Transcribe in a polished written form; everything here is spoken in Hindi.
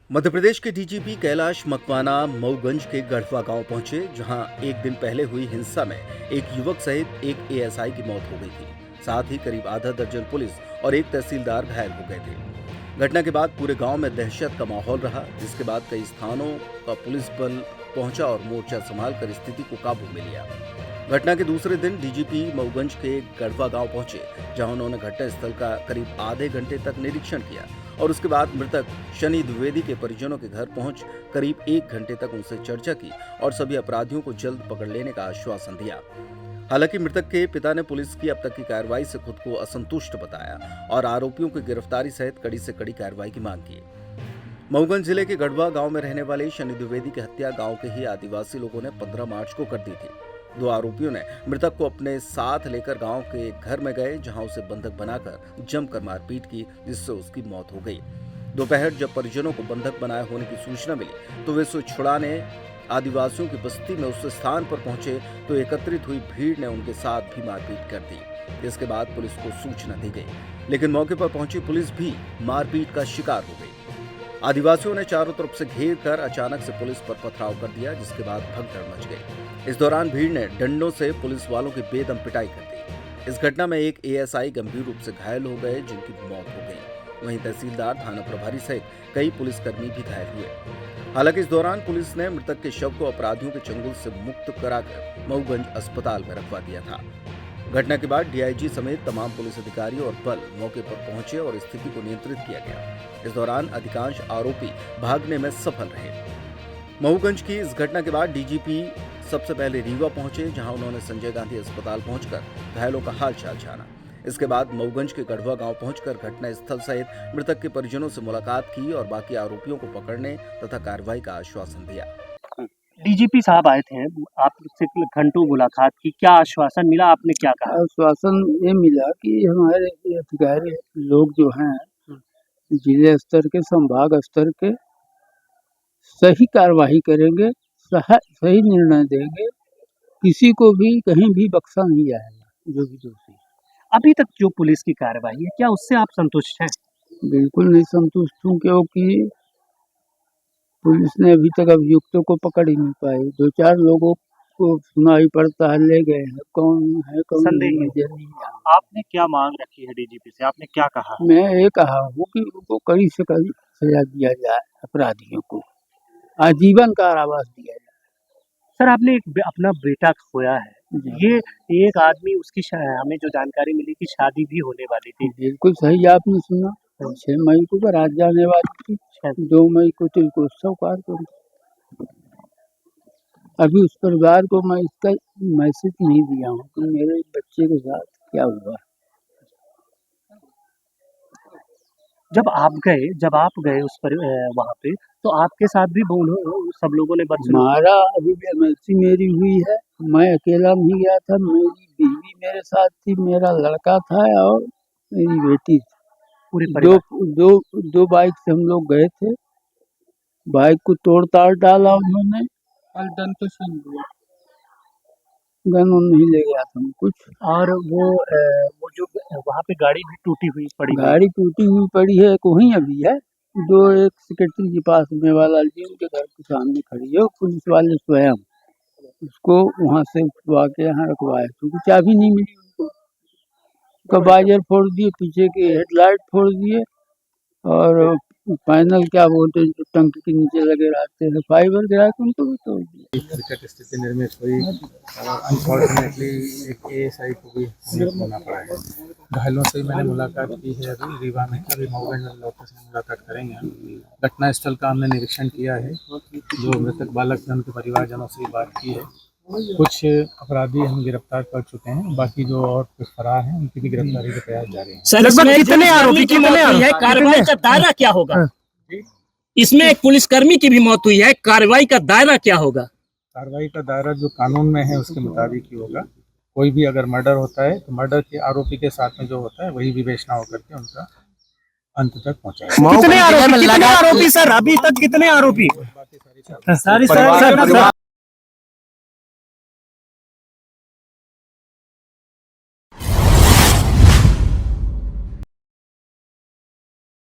मध्य प्रदेश के डीजीपी कैलाश मकवाना मऊगंज के गढ़वा गांव पहुंचे, जहां एक दिन पहले हुई हिंसा में एक युवक सहित एक एएसआई की मौत हो गई थी। साथ ही करीब आधा दर्जन पुलिस और एक तहसीलदार घायल हो गए थे। घटना के बाद पूरे गांव में दहशत का माहौल रहा, जिसके बाद कई स्थानों का पुलिस बल पहुंचा और मोर्चा संभालकर स्थिति को काबू में लिया। घटना के दूसरे दिन डीजीपी मऊगंज के गढ़वा गांव पहुंचे, जहां उन्होंने घटनास्थल का करीब आधे घंटे तक निरीक्षण किया और उसके बाद मृतक शनि द्विवेदी के परिजनों के घर पहुंच करीब 1 घंटे तक उनसे चर्चा की और सभी अपराधियों को जल्द पकड़ लेने का आश्वासन दिया। हालांकि मृतक के पिता ने पुलिस की अब तक की कार्रवाई से खुद को असंतुष्ट बताया और आरोपियों की गिरफ्तारी सहित कड़ी से कड़ी कार्रवाई की मांग की। मऊगंज जिले के गढ़वा गांव में रहने वाले शनि द्विवेदी की हत्या गांव के ही आदिवासी लोगों ने 15 मार्च को कर दी थी। 2 आरोपियों ने मृतक को अपने साथ लेकर गांव के घर में गए, जहां उसे बंधक बनाकर जमकर मारपीट की, जिससे उसकी मौत हो गई। दोपहर जब परिजनों को बंधक बनाए होने की सूचना मिली तो वे उसे छुड़ाने आदिवासियों की बस्ती में उस स्थान पर पहुंचे तो एकत्रित हुई भीड़ ने उनके साथ भी मारपीट कर दी। इसके बाद पुलिस को सूचना दी गई, लेकिन मौके पर पहुंची पुलिस भी मारपीट का शिकार हो गई। आदिवासियों ने चारों तरफ से घेर कर अचानक से पुलिस पर पथराव कर दिया, जिसके बाद भगदड़ मच गई। इस दौरान भीड़ ने डंडों से पुलिस वालों की बेदम पिटाई कर दी। इस घटना में एक एएसआई गंभीर रूप से घायल हो गए, जिनकी मौत हो गई। वहीं तहसीलदार, थाना प्रभारी सहित कई पुलिसकर्मी भी घायल हुए। हालांकि इस दौरान पुलिस ने मृतक के शव को अपराधियों के चंगुल से मुक्त कराकर मऊगंज अस्पताल में रखवा दिया था। घटना के बाद डीआईजी समेत तमाम पुलिस अधिकारी और बल मौके पर पहुंचे और स्थिति को नियंत्रित किया गया। इस दौरान अधिकांश आरोपी भागने में सफल रहे। मऊगंज की इस घटना के बाद डीजीपी सबसे पहले रीवा पहुंचे, जहां उन्होंने संजय गांधी अस्पताल पहुंचकर घायलों का हालचाल जाना। इसके बाद मऊगंज के गढ़वा गांव पहुंचकर घटना स्थल सहित मृतक के परिजनों से मुलाकात की और बाकी आरोपियों को पकड़ने तथा कार्रवाई का आश्वासन दिया। डीजीपी साहब आए थे, आपसे घंटों मुलाकात की, क्या आश्वासन मिला, आपने क्या कहा? आश्वासन ये मिला कि हमारे अधिकारी लोग जो हैं जिले स्तर के, संभाग स्तर के, सही कार्रवाई करेंगे, सही निर्णय देंगे, किसी को भी कहीं भी बख्शा नहीं जाएगा जो भी दोषी। अभी तक जो पुलिस की कार्रवाई है, क्या उससे आप संतुष्ट हैं? बिल्कुल नहीं संतुष्ट हूँ, क्योंकि पुलिस ने अभी तक अभियुक्तों को पकड़ ही नहीं पाई। 2-4 लोगों को सुनाई पड़ता है, ले गए हैं, कौन है कौन संदेह नहीं। आपने क्या मांग रखी है डीजीपी से, आपने क्या कहा? मैं ये कहा हूँ कि उनको कड़ी से कड़ी सजा दिया जाए, अपराधियों को आजीवन कारावास दिया जाए। सर, आपने अपना बेटा खोया है, ये एक आदमी, उसकी हमें जो जानकारी मिली कि शादी भी होने वाली थी। बिल्कुल सही आपने सुना। 6 मई को बारात जाने वाली थी, 2 मई को तिलकोत्सव कार्यक्रम। अभी उस परिवार को मैं इसका मैसेज नहीं दिया हूँ कि मेरे बच्चे के साथ क्या हुआ। जब आप गए उस पर वहाँ पे, तो आपके साथ भी सब लोगों ने हमारा अभी एमएलसी मेरी हुई है, मैं अकेला नहीं गया था, मेरी बीवी मेरे साथ थी, मेरा लड़का था और मेरी बेटी थी। पूरे परिवार। दो बाइक से हम लोग गए थे। बाइक को तोड़ ताड़ डाला उन्होंने, गन नहीं ले गया था कुछ। और वो जो वहाँ पे गाड़ी भी टूटी हुई पड़ी है, वहीं अभी है। एक सेक्रेटरी के पास में वाला जी, उनके घर के सामने खड़ी है, पुलिस वाले स्वयं उसको वहाँ से उठवा के यहाँ रखवाए, क्योंकि चाबी नहीं मिली उनको। बाइजर फोड़ दिए, पीछे के हेडलाइट फोड़ दिए और पैनल क्या बोलते हैं, टंकी के नीचे लगे रहते हैं, फाइबर गिरा के उनको भी तोड़ दिया। विकट स्थिति निर्मित हुई और अनफॉर्चुनेटली एक एएसआई को भी होना पड़ा है। घायलों से मैंने मुलाकात की है अभी रीवा में, अभी मऊगंज लौटे से मुलाकात करेंगे हम। घटना स्थल का हमने निरीक्षण किया है, जो मृतक बालक ने उनके परिवारजनों से बात की है। कुछ अपराधी हम गिरफ्तार कर चुके हैं, बाकी जो और कुछ फरार हैं उनकी भी गिरफ्तारी के प्रयास जारी हैं। लगभग कितने आरोपी की मौत हुई है? कार्रवाई का दायरा क्या होगा? इसमें एक पुलिसकर्मी की भी मौत हुई है, कार्रवाई का दायरा क्या होगा? कार्रवाई का दायरा जो कानून में है उसके मुताबिक ही होगा। कोई भी अगर मर्डर होता है तो मर्डर के आरोपी के साथ में जो होता है वही विवेचना होकर के उनका अंत तक पहुंचाएगा। कितने आरोपी सर? अभी तक कितने आरोपी? बाकी सारी